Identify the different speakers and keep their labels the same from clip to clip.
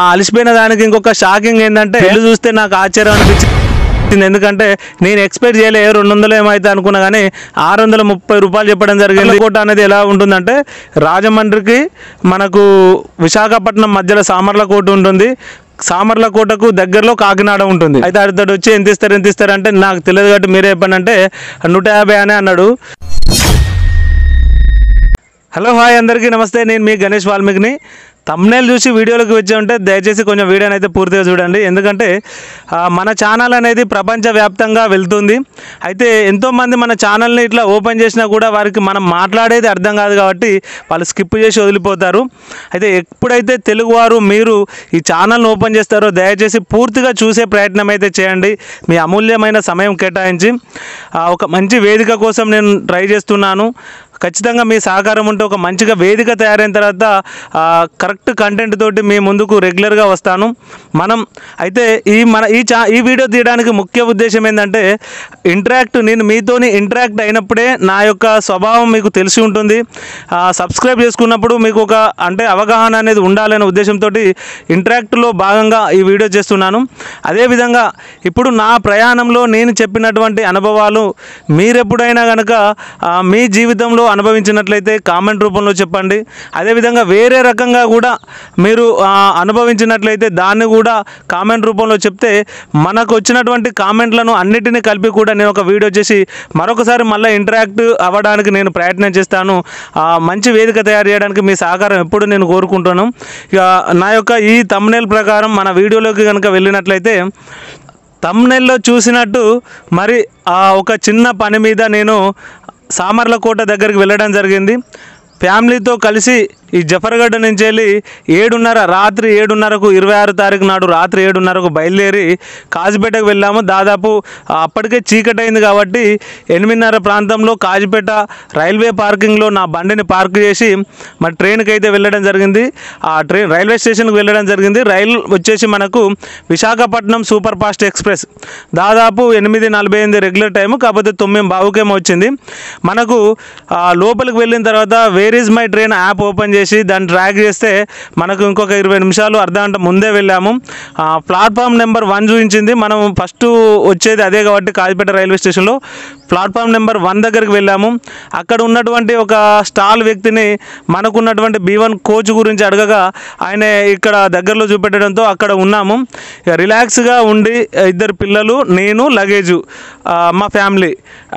Speaker 1: అలిసిపోయిన దానికి ఇంకొక షాకింగ్ ఏంటంటే ఇల్లు చూస్తే నాకు ఆశ్చర్యం అనిపించింది. ఎందుకంటే నేను ఎక్స్పెక్ట్ చేయలే 200 ఏమైతే అనుకున్నా కానీ 630 రూపాయలు చెప్పడం జరిగింది. కోట అనేది ఎలా ఉంటుందంటే రాజమండ్రికి మనకు విశాఖపట్నం మధ్యలో సామర్లకోట ఉంటుంది. సామర్లకోటకు దగ్గరలో కాకినాడ ఉంటుంది. అయితే అడితోటి వచ్చి ఎంత ఇస్తారు అంటే నాకు తెలియదు కాబట్టి మీరే చెప్పండి అంటే 150 అనే అన్నాడు. హలో హాయ్ అందరికీ నమస్తే, నేను మీ గణేష్ వాల్మీకిని. తమ్నేల్ చూసి వీడియోలోకి వచ్చి ఉంటే దయచేసి కొంచెం వీడియోని అయితే పూర్తిగా చూడండి. ఎందుకంటే మన ఛానల్ అనేది ప్రపంచవ్యాప్తంగా వెళ్తుంది. అయితే ఎంతోమంది మన ఛానల్ని ఇట్లా ఓపెన్ చేసినా కూడా వారికి మనం మాట్లాడేది అర్థం కాదు కాబట్టి వాళ్ళు స్కిప్ చేసి వదిలిపోతారు. అయితే ఎప్పుడైతే తెలుగువారు మీరు ఈ ఛానల్ని ఓపెన్ చేస్తారో దయచేసి పూర్తిగా చూసే ప్రయత్నం అయితే చేయండి. మీ అమూల్యమైన సమయం కేటాయించి ఒక మంచి వేదిక కోసం నేను ట్రై చేస్తున్నాను. ఖచ్చితంగా మీ సహకారం ఉంటే ఒక మంచిగా వేదిక తయారైన తర్వాత కరెక్ట్ కంటెంట్ తోటి మీ ముందుకు రెగ్యులర్గా వస్తాను. మనం అయితే ఈ వీడియో తీయడానికి ముఖ్య ఉద్దేశం ఏంటంటే నేను మీతోని ఇంటరాక్ట్ అయినప్పుడే నా యొక్క స్వభావం మీకు తెలిసి ఉంటుంది. సబ్స్క్రైబ్ చేసుకున్నప్పుడు మీకు ఒక అవగాహన అనేది ఉండాలనే ఉద్దేశంతో ఇంటరాక్ట్లో భాగంగా ఈ వీడియో చేస్తున్నాను. అదేవిధంగా ఇప్పుడు నా ప్రయాణంలో నేను చెప్పినటువంటి అనుభవాలు మీరెప్పుడైనా కనుక మీ జీవితంలో అనుభవించినట్లయితే కామెంట్ రూపంలో చెప్పండి. అదేవిధంగా వేరే రకంగా కూడా మీరు అనుభవించినట్లయితే దాన్ని కూడా కామెంట్ రూపంలో చెప్తే మనకు వచ్చినటువంటి కామెంట్లను అన్నిటినీ కలిపి కూడా నేను ఒక వీడియో చేసి మరొకసారి మళ్ళీ ఇంటరాక్ట్ అవ్వడానికి నేను ప్రయత్నం చేస్తాను. మంచి వేదిక తయారు చేయడానికి మీ సహకారం ఎప్పుడు నేను కోరుకుంటాను. ఇక నా యొక్క ఈ థంబ్నెయిల్ ప్రకారం మన వీడియోలోకి కనుక వెళ్ళినట్లయితే థంబ్నెయిల్లో చూసినట్టు మరి ఒక చిన్న పని మీద నేను సామర్లకోట దగ్గరికి వెళ్ళడం జరిగింది. ఫ్యామిలీతో కలిసి ఈ జఫర్గఢ్ నుంచి వెళ్ళి రాత్రి 7:30కు 26 తారీఖు నాడు రాత్రి 7:30కు బయలుదేరి కాజీపేటకు వెళ్ళాము. దాదాపు అప్పటికే చీకటి అయింది కాబట్టి 8:30 ప్రాంతంలో కాజీపేట రైల్వే పార్కింగ్లో నా బండిని పార్క్ చేసి మరి ట్రైన్కి అయితే వెళ్ళడం జరిగింది. ఆ ట్రైన్ రైల్వే స్టేషన్కి వెళ్ళడం జరిగింది. రైలు వచ్చేసి మనకు విశాఖపట్నం సూపర్ ఫాస్ట్ ఎక్స్ప్రెస్ దాదాపు 8:48 రెగ్యులర్ టైము, కాకపోతే 9:15కేమో వచ్చింది. మనకు లోపలికి వెళ్ళిన తర్వాత where is my train app open చేసి దాన్ని ట్రాక్ చేస్తే మనకు ఇంకొక 20 నిమిషాలు అర్ధగంట ముందే వెళ్ళాము. ప్లాట్ఫామ్ నెంబర్ 1 చూపించింది. మనం ఫస్ట్ వచ్చేది అదే కాబట్టి కాజీపేట రైల్వే స్టేషన్లో ప్లాట్ఫామ్ నెంబర్ 1 దగ్గరికి వెళ్ళాము. అక్కడ ఉన్నటువంటి ఒక స్టాల్ వ్యక్తిని మనకున్నటువంటి B1 కోచ్ గురించి అడగగా ఆయన ఇక్కడ దగ్గరలో చూపెట్టడంతో అక్కడ ఉన్నాము. రిలాక్స్గా ఉండి 2 పిల్లలు, నేను, లగేజు, మా ఫ్యామిలీ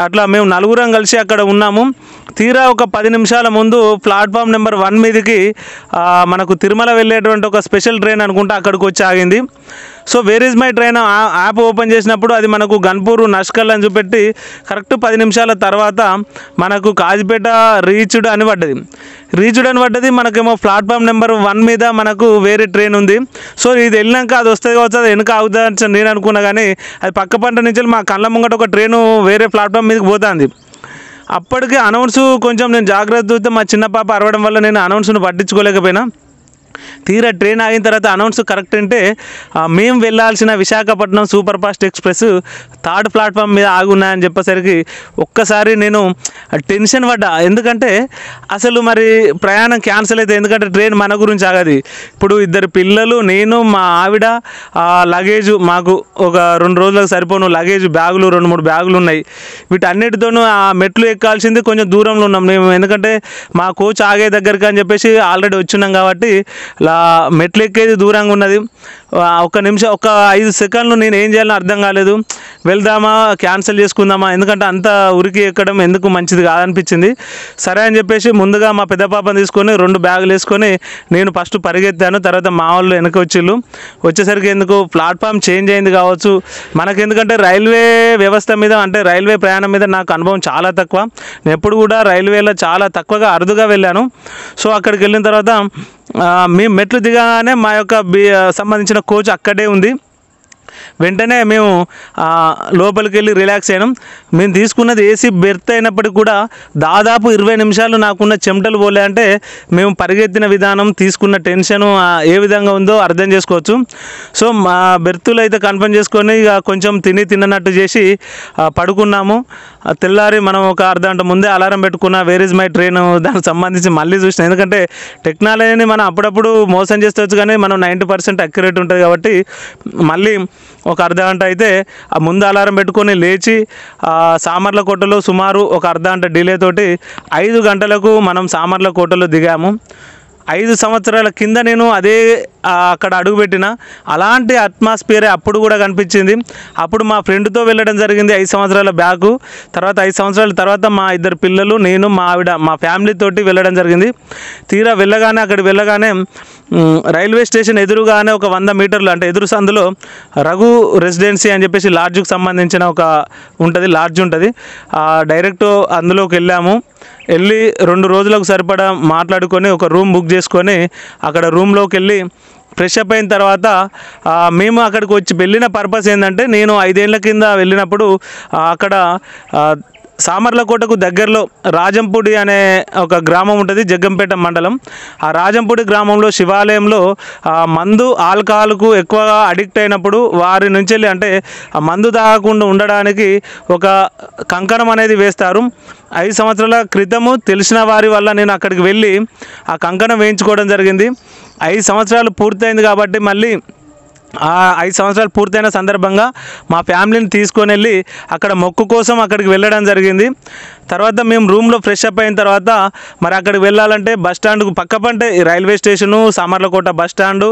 Speaker 1: అట్లా మేము 4 కలిసి అక్కడ ఉన్నాము. తీరా ఒక 10 నిమిషాల ముందు ప్లాట్ఫామ్ నెంబర్ 1 మీదకి మనకు తిరుమల వెళ్ళేటువంటి ఒక స్పెషల్ ట్రైన్ అనుకుంటా అక్కడికి వచ్చి ఆగింది. So where is my train app open చేసినప్పుడు అది మనకు గన్పూర్ నష్కల్ అని చూపెట్టి కరెక్ట్ 10 నిమిషాల తర్వాత మనకు కాజీపేట రీచ్డ్ అని పడ్డది. మనకేమో ప్లాట్ఫామ్ నెంబర్ 1 మీద మనకు వేరే ట్రైన్ ఉంది. సో ఇది వెళ్ళినాక అది వస్తుంది కావచ్చు, అది వెనక అవుతుంది నేను అనుకున్నా కానీ అది పక్క పంట నుంచి మా కళ్ళ ముంగట ఒక ట్రైను వేరే ప్లాట్ఫామ్ మీదకి పోతుంది. అప్పటికే అనౌన్స్ కొంచెం నేను జాగ్రత్త మా చిన్న పాప అరవడం వల్ల నేను అనౌన్స్ను పట్టించుకోలేకపోయినా. తీరా ట్రైన్ ఆగిన తర్వాత అనౌన్స్ కరెక్ట్ అంటే మేము వెళ్ళాల్సిన Visakhapatnam super fast express 3rd platform మీద ఆగున్నాయని చెప్పేసరికి ఒక్కసారి నేను టెన్షన్ పడ్డా. ఎందుకంటే అసలు మరి ప్రయాణం క్యాన్సిల్ అయితే, ఎందుకంటే ట్రైన్ మన గురించి ఆగది. ఇప్పుడు 2 పిల్లలు, నేను, మా ఆవిడ, లగేజ్ మాకు ఒక 2 రోజులకు సరిపోను లగేజ్ బ్యాగులు 2-3 బ్యాగులు ఉన్నాయి. వీటన్నిటితోనూ ఆ మెట్లు ఎక్కాల్సింది కొంచెం దూరంలో ఉన్నాం మేము, ఎందుకంటే మా కోచ్ ఆగే దగ్గరికి అని చెప్పేసి ఆల్రెడీ వచ్చినాం కాబట్టి మెట్లు ఎక్కేది దూరంగా ఉన్నది. ఒక 5 సెకండ్లు నేను ఏం చేయాలని అర్థం కాలేదు. వెళ్దామా క్యాన్సిల్ చేసుకుందామా, ఎందుకంటే అంత ఉరికి ఎక్కడం ఎందుకు మంచిది కాదనిపించింది. సరే అని చెప్పేసి ముందుగా మా పెద్ద పాపను తీసుకొని 2 బ్యాగులు వేసుకొని నేను ఫస్ట్ పరిగెత్తాను. తర్వాత మా వాళ్ళు వెనక వచ్చేసరికి ఎందుకు ప్లాట్ఫామ్ చేంజ్ అయింది కావచ్చు మనకు, ఎందుకంటే రైల్వే వ్యవస్థ మీద రైల్వే ప్రయాణం మీద నాకు అనుభవం చాలా తక్కువ. నేను ఎప్పుడు కూడా రైల్వేలో చాలా తక్కువగా అరుదుగా వెళ్ళాను. సో అక్కడికి వెళ్ళిన తర్వాత మేము మెట్లు దిగానే మా యొక్క సంబంధించిన కోచ్ అక్కడే ఉంది. వెంటనే మేము లోపలికి వెళ్ళి రిలాక్స్ అయినాం. మేము తీసుకున్నది ఏసీ బెర్త్ అయినప్పటికీ కూడా దాదాపు 20 నిమిషాలు నాకున్న చెమటలు పోలే. అంటే మేము పరిగెత్తిన విధానం, తీసుకున్న టెన్షను ఏ విధంగా ఉందో అర్థం చేసుకోవచ్చు. సో మా బెర్తులు అయితే కన్ఫర్మ్ చేసుకొని ఇక కొంచెం తిన్నట్టు చేసి పడుకున్నాము. తెల్లారి మనం ఒక అర్ధగంట ముందే అలారం పెట్టుకున్న వేర్ ఇస్ మై ట్రైన్ దానికి సంబంధించి మళ్ళీ చూసిన. ఎందుకంటే టెక్నాలజీని మనం అప్పుడప్పుడు మోసం చేస్తవచ్చు, కానీ మనం 90% అక్యురేట్ ఉంటుంది కాబట్టి మళ్ళీ ఒక అర్ధగంట అయితే ముందు అలారం పెట్టుకొని లేచి సామర్లకోటలో సుమారు ఒక అర్ధగంట డిలే తోటి 5 గంటలకు మనం సామర్లకోటలో దిగాము. 5 సంవత్సరాల కింద నేను అదే అక్కడ అడుగుపెట్టిన అలాంటి అట్మాస్ఫియరే అప్పుడు కూడా కనిపించింది. అప్పుడు మా ఫ్రెండ్తో వెళ్ళడం జరిగింది 5 సంవత్సరాల బ్యాకు. తర్వాత 5 సంవత్సరాల తర్వాత మా 2 పిల్లలు, నేను, మా ఆవిడ, మా ఫ్యామిలీతోటి వెళ్ళడం జరిగింది. తీరా వెళ్ళగానే అక్కడికి వెళ్ళగానే రైల్వే స్టేషన్ ఎదురుగానే ఒక 100 మీటర్లు అంటే ఎదురు సందులో రఘు రెసిడెన్సీ అని చెప్పేసి లాడ్జ్కి సంబంధించిన ఒక లాడ్జ్ ఉంటుంది. డైరెక్ట్ అందులోకి వెళ్ళాము. వెళ్ళి 2 రోజులకు సరిపడా మాట్లాడుకొని ఒక రూమ్ బుక్ చేసుకొని అక్కడ రూమ్లోకి వెళ్ళి ఫ్రెష్ అప్ అయిన తర్వాత మేము అక్కడికి వచ్చి వెళ్ళిన పర్పస్ ఏంటంటే, నేను 5 ఏళ్ల కింద వెళ్ళినప్పుడు అక్కడ సామర్లకోటకు దగ్గరలో రాజంపూడి అనే ఒక గ్రామం ఉంటుంది, జగ్గంపేట మండలం. ఆ రాజంపూడి గ్రామంలో శివాలయంలో మందు ఆల్కహాల్కు ఎక్కువగా అడిక్ట్ అయినప్పుడు వారి నుంచి వెళ్ళి అంటే ఆ మందు తాగకుండా ఉండడానికి ఒక కంకణం అనేది వేస్తారు. 5 సంవత్సరాల క్రితము తెలిసిన వారి వల్ల నేను అక్కడికి వెళ్ళి ఆ కంకణం వేయించుకోవడం జరిగింది. 5 సంవత్సరాలు పూర్తయింది కాబట్టి మళ్ళీ ఆ 5 సంవత్సరాలు పూర్తయిన సందర్భంగా మా ఫ్యామిలీని తీసుకొని వెళ్ళి అక్కడ మొక్కు కోసం అక్కడికి వెళ్ళడం జరిగింది. తర్వాత మేము రూమ్లో ఫ్రెష్ అప్ అయిన తర్వాత మరి అక్కడికి వెళ్ళాలంటే బస్ స్టాండ్కు పక్కపంటే railway station, Samarlakota bus stand,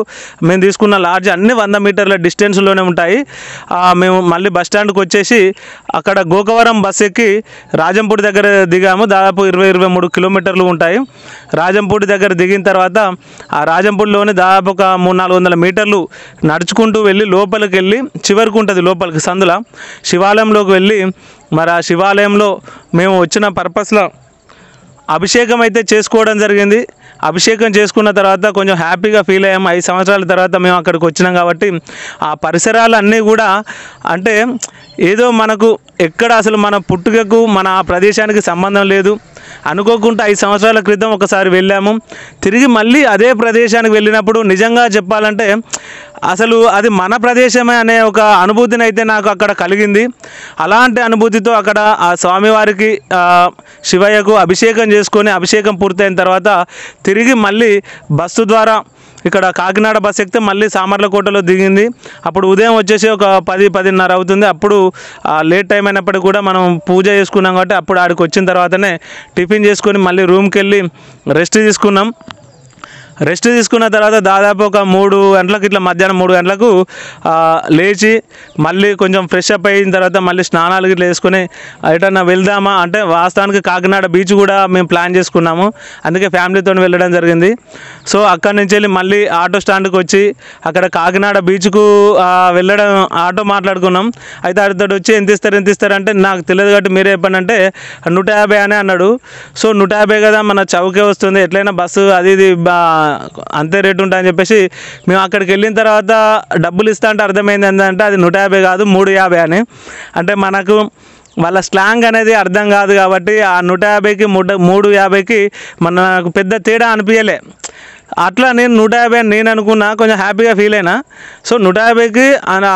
Speaker 1: మేము తీసుకున్న లాడ్జ్ అన్నీ 100 మీటర్ల డిస్టెన్స్లోనే ఉంటాయి. మేము మళ్ళీ బస్ స్టాండ్కి వచ్చేసి అక్కడ గోకవరం బస్ ఎక్కి రాజంపూడి దగ్గర దిగాము. దాదాపు 20-23 కిలోమీటర్లు ఉంటాయి. రాజంపూడి దగ్గర దిగిన తర్వాత ఆ రాజంపూడిలోనే దాదాపు ఒక 300-400 మీటర్లు నడుచుకుంటూ వెళ్ళి లోపలికి వెళ్ళి చివరికి ఉంటుంది లోపలికి సందుల శివాలయంలోకి వెళ్ళి మరి ఆ శివాలయంలో మేము వచ్చిన పర్పస్లో అభిషేకం అయితే చేసుకోవడం జరిగింది. అభిషేకం చేసుకున్న తర్వాత కొంచెం హ్యాపీగా ఫీల్ అయ్యాము. 5 సంవత్సరాల తర్వాత మేము అక్కడికి వచ్చినాం కాబట్టి ఆ పరిసరాలు అన్నీ కూడా అంటే ఏదో మనకు ఎక్కడ అసలు మన పుట్టుకకు మన ప్రదేశానికి సంబంధం లేదు. అనుకోకుండా 5 సంవత్సరాల క్రితం ఒకసారి వెళ్ళాము. తిరిగి మళ్ళీ అదే ప్రదేశానికి వెళ్ళినప్పుడు నిజంగా చెప్పాలంటే అసలు అది మన ప్రదేశమే అనే ఒక అనుభూతిని అయితే నాకు అక్కడ కలిగింది. అలాంటి అనుభూతితో అక్కడ ఆ స్వామివారికి శివయ్యకు అభిషేకం చేసుకొని అభిషేకం పూర్తయిన తర్వాత తిరిగి మళ్ళీ బస్సు ద్వారా ఇక్కడ కాకినాడ బస్ ఎక్కితే మళ్ళీ సామర్లకోటలో దిగింది. అప్పుడు ఉదయం వచ్చేసి ఒక 10-10:30 అవుతుంది. అప్పుడు లేట్ టైం అయినప్పటికీ కూడా మనం పూజ చేసుకున్నాం కాబట్టి అప్పుడు ఆడికి వచ్చిన తర్వాతనే టిఫిన్ చేసుకొని మళ్ళీ రూమ్కి వెళ్ళి రెస్ట్ తీసుకున్నాం. రెస్ట్ తీసుకున్న తర్వాత దాదాపు ఒక 3 గంటలకు ఇట్లా మధ్యాహ్నం 3 గంటలకు లేచి మళ్ళీ కొంచెం ఫ్రెష్ అప్ అయిన తర్వాత మళ్ళీ స్నానాలు ఇట్లా వేసుకొని ఎటన్నా వెళ్దామా అంటే వాస్తవానికి కాకినాడ బీచ్ కూడా మేము ప్లాన్ చేసుకున్నాము. అందుకే ఫ్యామిలీతో వెళ్ళడం జరిగింది. సో అక్కడి నుంచి వెళ్ళి మళ్ళీ ఆటో స్టాండ్కి వచ్చి అక్కడ కాకినాడ బీచ్కు వెళ్ళడం ఆటో మాట్లాడుకున్నాం. అయితే అతడు వచ్చి ఎంత ఇస్తారు అంటే నాకు తెలియదు కాబట్టి మీరే చెప్పండి అంటే 150 అని అన్నాడు. సో 150 కదా మన చౌకే వస్తుంది, ఎట్లయినా బస్సు అది ఇది అంతే రేటు ఉంటాయని చెప్పేసి మేము అక్కడికి వెళ్ళిన తర్వాత డబ్బులు ఇస్తా అంటే అర్థమైంది ఏంటంటే అది 150 కాదు 350 అని. అంటే మనకు వాళ్ళ స్లాంగ్ అనేది అర్థం కాదు కాబట్టి ఆ 150కి 350కి మనకు పెద్ద తేడా అనిపించలే. అట్లా నేను 150 అని నేను అనుకున్నా, కొంచెం హ్యాపీగా ఫీల్ అయినా. సో 150కి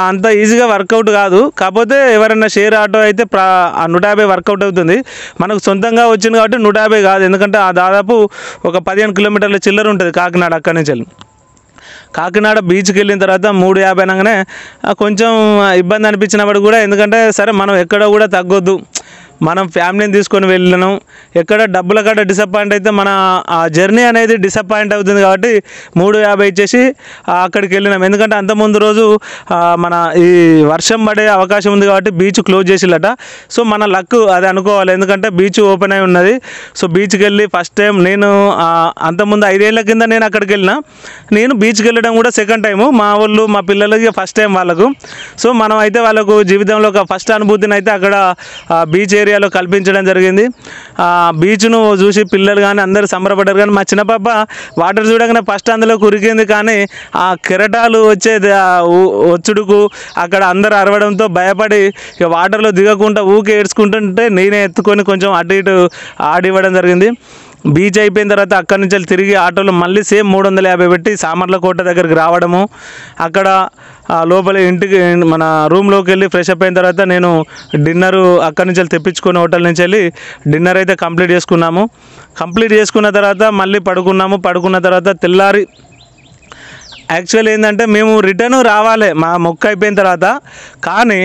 Speaker 1: అంత ఈజీగా వర్కౌట్ కాదు. కాకపోతే ఎవరైనా షేర్ ఆటో అయితే ఆ 150 వర్కౌట్ అవుతుంది. మనకు సొంతంగా వచ్చింది కాబట్టి 150 కాదు. ఎందుకంటే ఆ దాదాపు ఒక 15 కిలోమీటర్ల చిల్లర ఉంటుంది కాకినాడ. అక్కడి నుంచి వెళ్ళి కాకినాడ బీచ్కి వెళ్ళిన తర్వాత 350 అనగానే కొంచెం ఇబ్బంది అనిపించినప్పుడు కూడా, ఎందుకంటే సరే మనం ఎక్కడ కూడా తగ్గొద్దు, మనం ఫ్యామిలీని తీసుకొని వెళ్ళను, ఎక్కడ డబ్బుల కాడ డిసప్పాయింట్ అయితే మన ఆ జర్నీ అనేది డిసప్పాయింట్ అవుతుంది కాబట్టి 350 ఇచ్చేసి అక్కడికి వెళ్ళినాం. ఎందుకంటే అంతకుముందు రోజు మన ఈ వర్షం పడే అవకాశం ఉంది కాబట్టి బీచ్ క్లోజ్ చేసిల్లట. సో మన లక్ అది అనుకోవాలి, ఎందుకంటే బీచ్ ఓపెన్ అయి ఉన్నది. సో బీచ్కి వెళ్ళి ఫస్ట్ టైం నేను అంతకుముందు 5 ఏళ్ల కింద నేను అక్కడికి వెళ్ళిన, నేను బీచ్కి వెళ్ళడం కూడా సెకండ్ టైము. మా వాళ్ళు మా పిల్లలకి ఫస్ట్ టైం వాళ్ళకు. సో మనం అయితే వాళ్ళకు జీవితంలో ఒక ఫస్ట్ అనుభూతిని అయితే అక్కడ బీచ్ ఏరియా ఏరియాలో కల్పించడం జరిగింది. బీచ్ను చూసి పిల్లలు కానీ అందరూ సంబరపడ్డారు. కానీ మా చిన్న పాప వాటర్ చూడగానే ఫస్ట్ అందులో కురికింది, కానీ ఆ కెరటాలు వచ్చే ఒచ్చుడుకు అక్కడ అందరు అరవడంతో భయపడి ఇక వాటర్లో దిగకుండా ఊకే ఏడ్చుకుంటుంటే నేనే ఎత్తుకొని కొంచెం అటు ఇటు ఆడివ్వడం జరిగింది. బీచ్ అయిపోయిన తర్వాత అక్కడి నుంచి తిరిగి ఆటోలో మళ్ళీ సేమ్ 350 పెట్టి సామర్లకోట దగ్గరికి రావడము. అక్కడ లోపల ఇంటికి మన రూమ్లోకి వెళ్ళి ఫ్రెష్ అప్ అయిన తర్వాత నేను డిన్నరు అక్కడి నుంచి తెప్పించుకొని హోటల్ నుంచి వెళ్ళి డిన్నర్ అయితే కంప్లీట్ చేసుకున్నాము. కంప్లీట్ చేసుకున్న తర్వాత మళ్ళీ పడుకున్నాము. పడుకున్న తర్వాత తెల్లారి యాక్చువల్ ఏంటంటే మేము రిటర్న్ రావాలి మా మొక్క అయిపోయిన తర్వాత, కానీ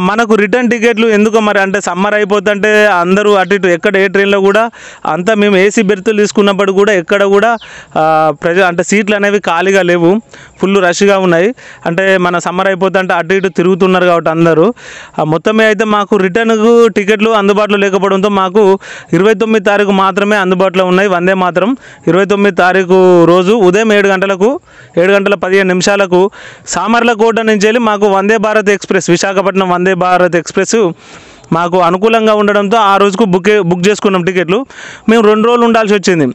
Speaker 1: మనకు రిటర్న్ టికెట్లు ఎందుకో మరి అంటే సమ్మర్ అయిపోతుంటే అందరూ అటు ఇటు ఎక్కడ ఏ ట్రైన్లో కూడా అంతా మేము ఏసీ బెర్తులు తీసుకున్నప్పుడు కూడా ఎక్కడ కూడా అంటే సీట్లు అనేవి ఖాళీగా లేవు, ఫుల్ రష్గా ఉన్నాయి. అంటే మన సమ్మర్ అయిపోతుంటే అటు ఇటు తిరుగుతున్నారు కాబట్టి అందరూ మొత్తమే అయితే మాకు రిటర్న్కు టికెట్లు అందుబాటులో లేకపోవడంతో మాకు 29 తారీఖు మాత్రమే అందుబాటులో ఉన్నాయి. వందే మాత్రం 29 తారీఖు రోజు ఉదయం 7:15 సామర్లకోట నుంచి వెళ్ళి మాకు వందే భారత్ ఎక్స్ప్రెస్ విశాఖపట్నం వందే భారత్ ఎక్స్ప్రెస్ మాకు అనుకూలంగా ఉండడంతో ఆ రోజుకు బుక్ చేసుకున్నాం టికెట్లు. మేము 2 రోజులు ఉండాల్సి వచ్చింది.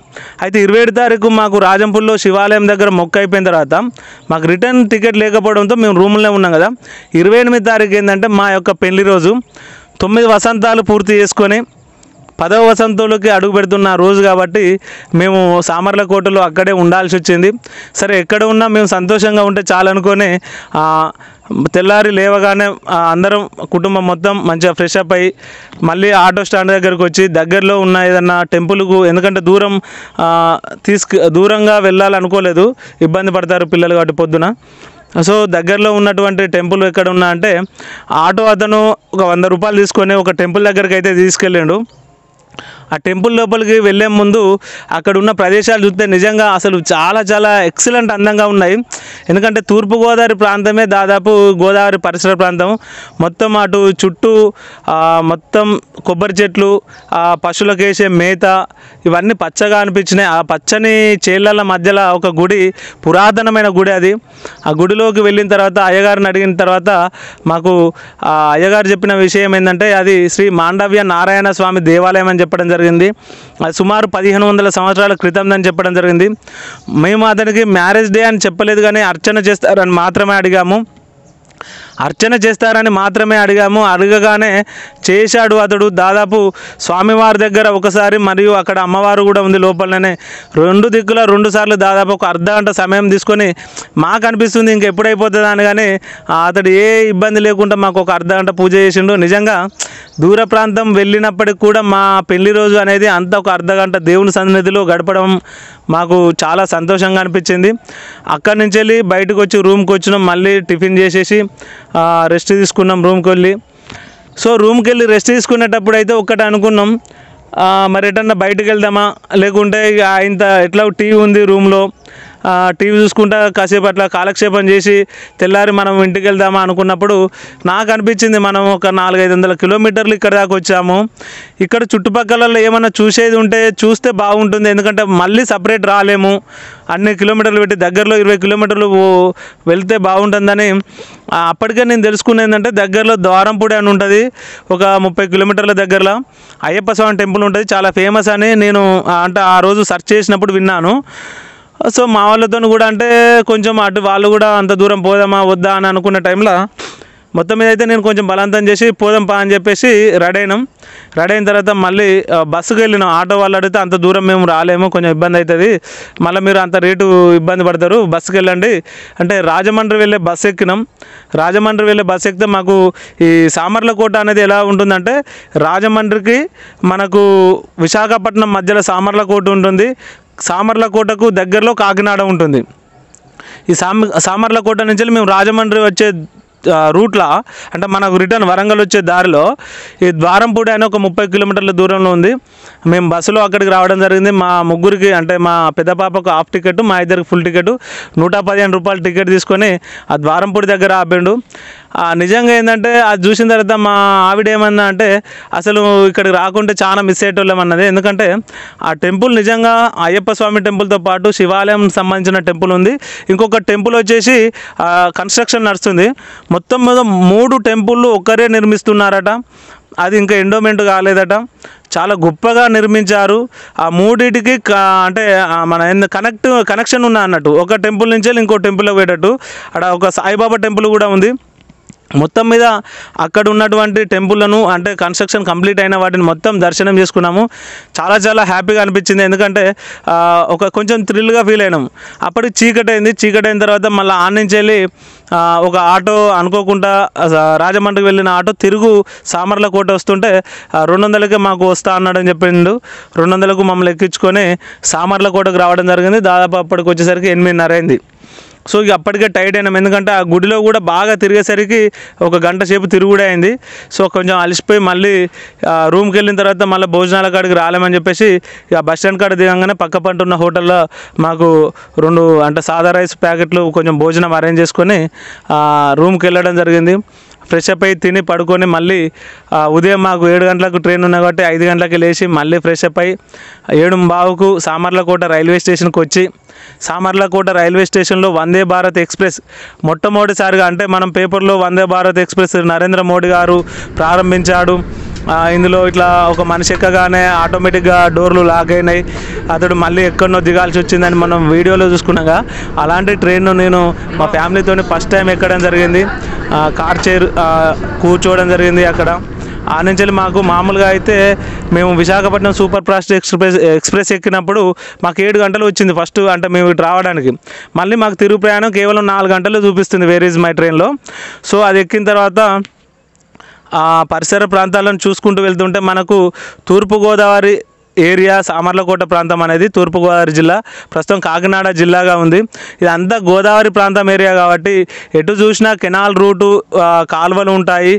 Speaker 1: అయితే 27 తారీఖు మాకు రాజంపూర్లో శివాలయం దగ్గర మొక్క అయిపోయిన తర్వాత మాకు రిటర్న్ టికెట్ లేకపోవడంతో మేము రూమ్లోనే ఉన్నాం కదా. 28 తారీఖు ఏంటంటే మా యొక్క పెళ్లి రోజు. 9 వసంతాలు పూర్తి చేసుకొని 10వ వసంతంలోకి అడుగు పెడుతున్న రోజు కాబట్టి మేము సామర్లకోటలో అక్కడే ఉండాల్సి వచ్చింది. సరే ఎక్కడ ఉన్నా మేము సంతోషంగా ఉంటే చాలనుకొని తెల్లారి లేవగానే అందరం కుటుంబం మొత్తం మంచిగా ఫ్రెష్ అప్ అయ్యి మళ్ళీ ఆటో స్టాండ్ దగ్గరకు వచ్చి దగ్గరలో ఉన్న ఏదన్నా టెంపుల్కు, ఎందుకంటే దూరంగా వెళ్ళాలనుకోలేదు, ఇబ్బంది పడతారు పిల్లలు కాబట్టి పొద్దున. సో దగ్గరలో ఉన్నటువంటి టెంపుల్ ఎక్కడ ఉన్నా అంటే ఆటో అతను ఒక 100 రూపాయలు తీసుకొని ఒక టెంపుల్ దగ్గరికి అయితే తీసుకెళ్ళాడు. ఆ టెంపుల్ లోపలికి వెళ్ళే ముందు అక్కడ ఉన్న ప్రదేశాలు చూస్తే నిజంగా అసలు చాలా చాలా ఎక్సలెంట్ అందంగా ఉన్నాయి. ఎందుకంటే తూర్పుగోదావరి ప్రాంతమే దాదాపు గోదావరి పరిసర ప్రాంతం. మొత్తం అటు చుట్టూ మొత్తం కొబ్బరి చెట్లు, పశువులకు వేసే మేత, ఇవన్నీ పచ్చగా అనిపించినాయి. ఆ పచ్చని చేళ్ల మధ్యలో ఒక గుడి, పురాతనమైన గుడి అది. ఆ గుడిలోకి వెళ్ళిన తర్వాత అయ్యగారిని అడిగిన తర్వాత మాకు అయ్యగారు చెప్పిన విషయం ఏంటంటే అది శ్రీ మాండవ్య నారాయణ స్వామి దేవాలయం అని చెప్పడం జరిగింది. అది సుమారు 1500 సంవత్సరాల క్రితం అని చెప్పడం జరిగింది. మేము అతనికి మ్యారేజ్ డే అని చెప్పలేదు, కానీ అర్చన చేస్తారని మాత్రమే అడిగాము. అడగగానే చేశాడు అతడు. దాదాపు స్వామివారి దగ్గర ఒకసారి మరియు అక్కడ అమ్మవారు కూడా ఉంది లోపలనే, 2 దిక్కుల 2 సార్లు దాదాపు ఒక అర్ధగంట సమయం తీసుకొని మాకు అనిపిస్తుంది ఇంకెప్పుడైపోతుంది అని, కానీ అతడు ఏ ఇబ్బంది లేకుండా మాకు ఒక అర్ధగంట పూజ చేసిండు. నిజంగా దూర ప్రాంతం వెళ్ళినప్పటికి కూడా మా పెళ్లి రోజు అనేది అంత ఒక అర్ధగంట దేవుని సన్నిధిలో గడపడం మాకు చాలా సంతోషంగా అనిపించింది. అక్కడి నుంచి వెళ్ళి బయటకు వచ్చి రూమ్కి వచ్చినాం. మళ్ళీ టిఫిన్ చేసేసి రెస్ట్ తీసుకున్నాం రూమ్కి వెళ్ళి. సో రూమ్కి వెళ్ళి రెస్ట్ తీసుకునేటప్పుడు అయితే ఒక్కటి అనుకున్నాం, మరి ఎటన్నా బయటకు వెళ్దామా, లేకుంటే ఇంత ఎట్లా టీవీ ఉంది రూమ్లో, టీవీ చూసుకుంటా కాసేపు అట్లా కాలక్షేపం చేసి తెల్లారి మనం ఇంటికి వెళ్దామా అనుకున్నప్పుడు నాకు అనిపించింది మనం ఒక 400-500 కిలోమీటర్లు ఇక్కడ దాకా వచ్చాము. ఇక్కడ చుట్టుపక్కల ఏమైనా చూసేది ఉంటే చూస్తే బాగుంటుంది, ఎందుకంటే మళ్ళీ సపరేట్ రాలేము. అన్ని కిలోమీటర్లు పెట్టి దగ్గరలో 20 కిలోమీటర్లు వెళ్తే బాగుంటుందని అప్పటికే నేను తెలుసుకునేది ఏంటంటే దగ్గరలో ద్వారంపూడి అని ఉంటుంది, ఒక 30 కిలోమీటర్ల దగ్గరలో అయ్యప్ప స్వామి టెంపుల్ ఉంటుంది, చాలా ఫేమస్ అని నేను అంటే ఆ రోజు సెర్చ్ చేసినప్పుడు విన్నాను. సో మా వాళ్ళతో కూడా అంటే కొంచెం అటు వాళ్ళు కూడా అంత దూరం పోదామా వద్దా అని అనుకున్న టైంలో మొత్తం మీద అయితే నేను కొంచెం బలవంతం చేసి పోదాం పా అని చెప్పేసి రెడీ అయిన తర్వాత మళ్ళీ బస్సుకు వెళ్ళినాం. ఆటో వాళ్ళు అడిగితే అంత దూరం మేము రాలేము, కొంచెం ఇబ్బంది అవుతుంది, మళ్ళీ మీరు అంత రేటు ఇబ్బంది పడతారు, బస్సుకు వెళ్ళండి అంటే రాజమండ్రి వెళ్ళే బస్సు ఎక్కినాం. రాజమండ్రి వెళ్ళే బస్సు ఎక్కితే మాకు ఈ సామర్లకోట అనేది ఎలా ఉంటుందంటే రాజమండ్రికి మనకు విశాఖపట్నం మధ్యలో సామర్లకోట ఉంటుంది. సామర్లకోటకు దగ్గరలో కాకినాడ ఉంటుంది. ఈ సామర్లకోట నుంచి మేము రాజమండ్రి వచ్చే రూట్లో అంటే మనకు రిటర్న్ వరంగల్ వచ్చే దారిలో ఈ ద్వారంపూడి అని ఒక 30 కిలోమీటర్ల దూరంలో ఉంది. మేము బస్సులో అక్కడికి రావడం జరిగింది. మా ముగ్గురికి అంటే మా పెద్ద పాపకు హాఫ్ టికెట్, మా ఇద్దరికి ఫుల్ టికెట్, 115 రూపాయలు టికెట్ తీసుకొని ఆ ద్వారంపూడి దగ్గర ఆపిండు. నిజంగా ఏంటంటే అది చూసిన తర్వాత మా ఆవిడ ఏమన్నా అంటే అసలు ఇక్కడికి రాకుంటే చాలా మిస్ అయ్యేటోళ్ళం అన్నది. ఎందుకంటే ఆ టెంపుల్ నిజంగా అయ్యప్ప స్వామి టెంపుల్తో పాటు శివాలయం సంబంధించిన టెంపుల్ ఉంది, ఇంకొక టెంపుల్ వచ్చేసి కన్స్ట్రక్షన్ నడుస్తుంది. మొత్తం మీద 3 టెంపుళ్ళు ఒక్కరే నిర్మిస్తున్నారట. అది ఇంకా ఎండోమెంట్ కాలేదట. చాలా గొప్పగా నిర్మించారు. ఆ మూడింటికి అంటే మన కనెక్షన్ ఉన్నా అన్నట్టు, ఒక టెంపుల్ నుంచి ఇంకో టెంపుల్కి పోయేటట్టు. అక్కడ ఒక సాయిబాబా టెంపుల్ కూడా ఉంది. మొత్తం మీద అక్కడ ఉన్నటువంటి టెంపుల్లను అంటే కన్స్ట్రక్షన్ కంప్లీట్ అయిన వాటిని మొత్తం దర్శనం చేసుకున్నాము. చాలా చాలా హ్యాపీగా అనిపించింది. ఎందుకంటే ఒక కొంచెం థ్రిల్గా ఫీల్ అయినాం. అప్పటికి చీకటి అయింది. చీకటి అయిన తర్వాత మళ్ళీ ఆడ నుంచి వెళ్ళి ఒక ఆటో అనుకోకుండా రాజమండ్రికి వెళ్ళిన ఆటో తిరుగు సామర్లకోట వస్తుంటే 200కే మాకు వస్తా అన్నాడని చెప్పిండు. 200కు మమ్మల్ని ఎక్కించుకొని సామర్లకోటకు రావడం జరిగింది. దాదాపు అప్పటికి వచ్చేసరికి 8:30 అయింది. సో ఇక అప్పటికే టైట్ అయినాం. ఎందుకంటే ఆ గుడిలో కూడా బాగా తిరిగేసరికి ఒక గంట సేపు తిరుగుడే అయింది. సో కొంచెం అలసిపోయి మళ్ళీ రూమ్కి వెళ్ళిన తర్వాత మళ్ళీ భోజనాల కాడికి రాలేమని చెప్పేసి ఇక బస్ స్టాండ్ కాడ దిగంగానే పక్క పంట ఉన్న హోటల్లో మాకు 2 అంటే సాదా రైస్ ప్యాకెట్లు కొంచెం భోజనం అరేంజ్ చేసుకొని రూమ్కి వెళ్ళడం జరిగింది. ఫ్రెష్ అప్ అయ్యి తిని పడుకొని మళ్ళీ ఉదయం మాకు 7 గంటలకు ట్రైన్ ఉన్నాయి కాబట్టి 5 గంటలకి లేచి మళ్ళీ ఫ్రెష్ అప్ అయ్యి 7:15కు సామర్లకోట రైల్వే స్టేషన్కి వచ్చి, సామర్లకోట రైల్వే స్టేషన్లో వందే భారత్ ఎక్స్ప్రెస్ మొట్టమొదటిసారిగా అంటే మనం పేపర్లో వందే భారత్ ఎక్స్ప్రెస్ నరేంద్ర మోడీ గారు ప్రారంభించాడు, ఇందులో ఇట్లా ఒక మనిషి ఎక్కగానే ఆటోమేటిక్గా డోర్లు లాక్ అయినాయి, అతడు మళ్ళీ ఎక్కడనో దిగాల్సి వచ్చిందని మనం వీడియోలో చూసుకున్నాగా, అలాంటి ట్రైన్ను నేను మా ఫ్యామిలీతో ఫస్ట్ టైం ఎక్కడం జరిగింది. కార్ చైర్ కూర్చోవడం జరిగింది. అక్కడ ఆ నుంచి మాకు మామూలుగా అయితే మేము విశాఖపట్నం సూపర్ ఫాస్ట్ ఎక్స్ప్రెస్ ఎక్కినప్పుడు మాకు 7 గంటలు వచ్చింది ఫస్ట్, అంటే మేము ఇటు రావడానికి. మళ్ళీ మాకు తిరుగు ప్రయాణం కేవలం 4 గంటలు చూపిస్తుంది వేర్ ఈజ్ మై ట్రైన్లో. సో అది ఎక్కిన తర్వాత పరిసర ప్రాంతాలను చూసుకుంటూ వెళ్తుంటే మనకు తూర్పుగోదావరి ఏరియా సామర్లకోట ప్రాంతం అనేది తూర్పుగోదావరి జిల్లా, ప్రస్తుతం కాకినాడ జిల్లాగా ఉంది. ఇదంతా గోదావరి ప్రాంతం ఏరియా కాబట్టి ఎటు చూసినా కెనాల్ రూటు, కాలువలు ఉంటాయి,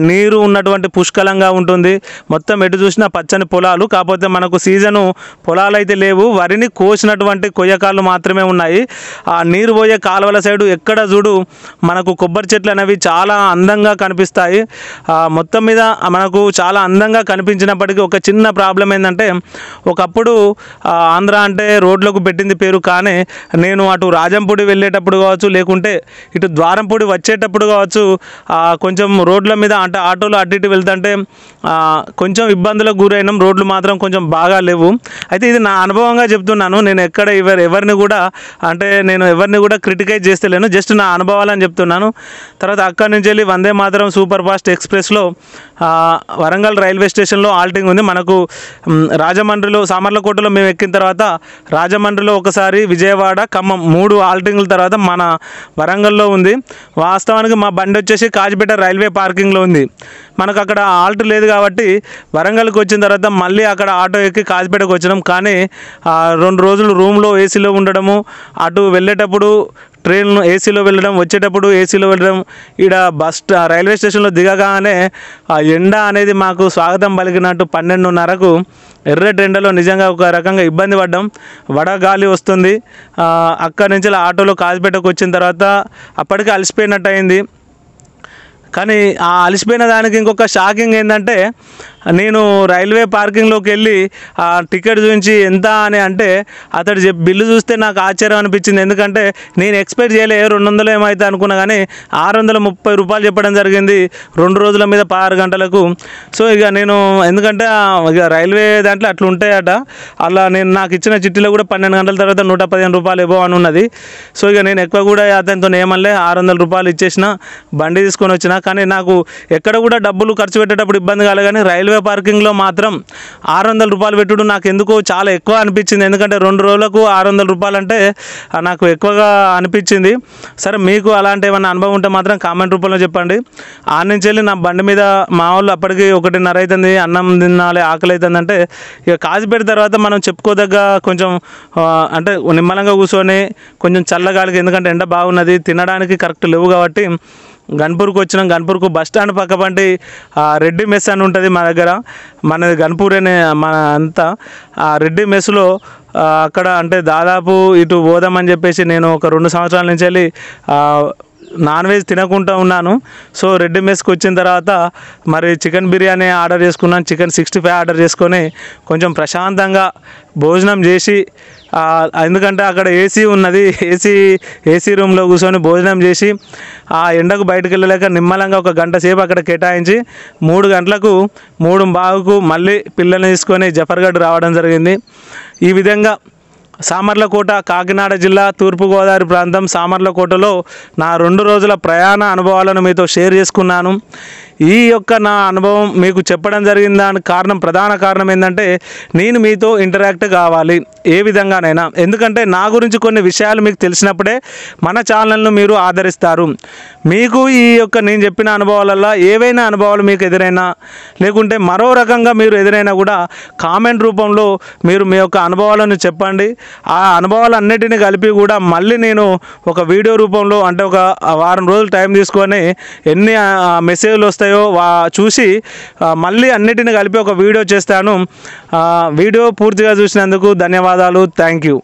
Speaker 1: నీరు ఉన్నటువంటి పుష్కలంగా ఉంటుంది. మొత్తం ఎటు చూసినా పచ్చని పొలాలు. కాకపోతే మనకు సీజను పొలాలు అయితే లేవు, వరిని కోసినటువంటి కొయ్యకాళ్ళు మాత్రమే ఉన్నాయి. ఆ నీరు పోయే కాలువల సైడు ఎక్కడ చూడు మనకు కొబ్బరి చెట్లు అనేవి చాలా అందంగా కనిపిస్తాయి. మొత్తం మీద మనకు చాలా అందంగా కనిపించినప్పటికీ ఒక చిన్న ప్రాబ్లం ఏంటంటే, ఒకప్పుడు ఆంధ్ర అంటే రోడ్లకు పెట్టింది పేరు, కానీ నేను అటు రాజంపూడి వెళ్ళేటప్పుడు కావచ్చు, లేకుంటే ఇటు ద్వారంపూడి వచ్చేటప్పుడు కావచ్చు, కొంచెం రోడ్ల మీద అంటే ఆటోలు అటు ఇటు వెళ్తుంటే కొంచెం ఇబ్బందులకు గురైనాం. రోడ్లు మాత్రం కొంచెం బాగా లేవు. అయితే ఇది నా అనుభవంగా చెప్తున్నాను. నేను ఎక్కడ ఎవరిని కూడా అంటే నేను ఎవరిని కూడా క్రిటికైజ్ చేస్తలేను, జస్ట్ నా అనుభవాలని చెప్తున్నాను. తర్వాత అక్కడి నుంచి వెళ్ళి వందే మాతరం సూపర్ ఫాస్ట్ ఎక్స్ప్రెస్లో వరంగల్ రైల్వే స్టేషన్లో ఆల్టింగ్ ఉంది. మనకు రాజమండ్రిలో సామర్లకోటలో మేము ఎక్కిన తర్వాత రాజమండ్రిలో ఒకసారి, విజయవాడ, ఖమ్మం 3 ఆల్టింగ్ల తర్వాత మన వరంగల్లో ఉంది. వాస్తవానికి మా బండి వచ్చేసి కాజిపేట రైల్వే పార్కింగ్లో ఉంది. మనకు అక్కడ ఆల్ట్ లేదు కాబట్టి వరంగల్కి వచ్చిన తర్వాత మళ్ళీ అక్కడ ఆటో ఎక్కి కాజిపేటకు వచ్చినాం. కానీ 2 రోజులు రూమ్లో ఏసీలో ఉండడము, అటు వెళ్ళేటప్పుడు ట్రైన్ ఏసీలో వెళ్ళడం, వచ్చేటప్పుడు ఏసీలో వెళ్ళడం, ఈడ రైల్వే స్టేషన్లో దిగగానే ఆ ఎండ అనేది మాకు స్వాగతం పలికినట్టు 12:30కు ఎర్రటి ఎండలో నిజంగా ఒక రకంగా ఇబ్బంది పడ్డాం. వడగాలి వస్తుంది. అక్కడి నుంచి ఆటోలో కాజిపేటకు వచ్చిన తర్వాత అప్పటికే అలసిపోయినట్టు అయింది. కానీ ఆ అలసిపోయిన దానికి ఇంకొక షాకింగ్ ఏంటంటే, నేను రైల్వే పార్కింగ్లోకి వెళ్ళి ఆ టికెట్ చూపించి ఎంత అని అంటే అతడు బిల్లు చూస్తే నాకు ఆశ్చర్యం అనిపించింది. ఎందుకంటే నేను ఎక్స్పెక్ట్ చేయలే 200 ఏమైతే అనుకున్నా, కానీ 630 రూపాయలు చెప్పడం జరిగింది 2 రోజుల మీద 16 గంటలకు. సో ఇక నేను ఎందుకంటే ఇక రైల్వే దాంట్లో అట్లా ఉంటాయట, అలా నేను నాకు ఇచ్చిన చిట్టీలో కూడా 12 గంటల తర్వాత 115 రూపాయలు ఇవ్వ అని ఉన్నది. సో ఇక నేను ఎక్కువ కూడా అతనితో ఏమనలే, 600 రూపాయలు ఇచ్చేసిన, బండి తీసుకొని వచ్చిన. కానీ నాకు ఎక్కడ కూడా డబ్బులు ఖర్చు పెట్టేటప్పుడు ఇబ్బంది కాలే, కానీ రైల్వే పార్కింగ్లో మాత్రం 600 రూపాయలు పెట్టుడు నాకు ఎందుకో చాలా ఎక్కువ అనిపించింది. ఎందుకంటే 2 రోజులకు 600 రూపాయలు అంటే నాకు ఎక్కువగా అనిపించింది. సరే, మీకు అలాంటి ఏమైనా అనుభవం ఉంటే మాత్రం కామెంట్ రూపంలో చెప్పండి. ఆ నుంచి వెళ్ళి నా బండి మీద మా వాళ్ళు అప్పటికి 1:30 అవుతుంది, అన్నం తినాలి, ఆకలి అవుతుందంటే ఇక కాజిపేట తర్వాత మనం చెప్పుకోదగ్గ కొంచెం అంటే నిమ్మలంగా కూర్చొని కొంచెం చల్లగాలికి, ఎందుకంటే ఎండ బాగున్నది, తినడానికి కరెక్ట్ లేవు కాబట్టి గన్పూర్కి వచ్చినాం. గన్పూర్కు బస్ స్టాండ్ పక్కపంటి రెడ్డి మెస్ అని ఉంటుంది మా దగ్గర, మనది గన్పూరేనే మన అంతా. ఆ రెడ్డి మెస్లో అక్కడ అంటే దాదాపు ఇటు పోదామని చెప్పేసి నేను ఒక 2 సంవత్సరాల నుంచి వెళ్ళి నాన్ వెజ్ తినకుండా ఉన్నాను. సో రెడ్డి మెస్కి వచ్చిన తర్వాత మరి చికెన్ బిర్యానీ ఆర్డర్ చేసుకున్నాను, చికెన్ 65 ఆర్డర్ చేసుకొని కొంచెం ప్రశాంతంగా భోజనం చేసి, ఎందుకంటే అక్కడ ఏసీ ఉన్నది, ఏసీ రూమ్లో కూర్చొని భోజనం చేసి ఆ ఎండకు బయటకు వెళ్ళలేక నిమ్మలంగా 1 గంట సేపు అక్కడ కేటాయించి 3 గంటలకు 3:15కు మళ్ళీ పిల్లల్ని తీసుకొని జఫర్గఢ్ రావడం జరిగింది. ఈ విధంగా సామర్లకోట, కాకినాడ జిల్లా, తూర్పుగోదావరి ప్రాంతం సామర్లకోటలో నా 2 రోజుల ప్రయాణ అనుభవాలను మీతో షేర్ చేసుకున్నాను. ఈ యొక్క నా అనుభవం మీకు చెప్పడం జరిగిన దానికి ప్రధాన కారణం ఏంటంటే నేను మీతో ఇంటరాక్ట్ కావాలి ఏ విధంగానైనా. ఎందుకంటే నా గురించి కొన్ని విషయాలు మీకు తెలిసినప్పుడే మన ఛానల్ను మీరు ఆదరిస్తారు. మీకు ఈ యొక్క నేను చెప్పిన అనుభవాలలో ఏవైనా అనుభవాలు మీకు ఎదురైనా, లేకుంటే మరో రకంగా మీరు ఎదురైనా కూడా కామెంట్ రూపంలో మీరు మీ యొక్క అనుభవాలను చెప్పండి. ఆ అనుభవాలన్నిటిని కలిపి కూడా మళ్ళీ నేను ఒక వీడియో రూపంలో, అంటే ఒక వారం రోజులు టైం తీసుకొని ఎన్ని మెసేజ్లు వస్తాయో చూసి మళ్ళీ అన్నిటిని కలిపి ఒక వీడియో చేస్తాను. వీడియో పూర్తిగా చూసినందుకు ధన్యవాదాలు. Thank you.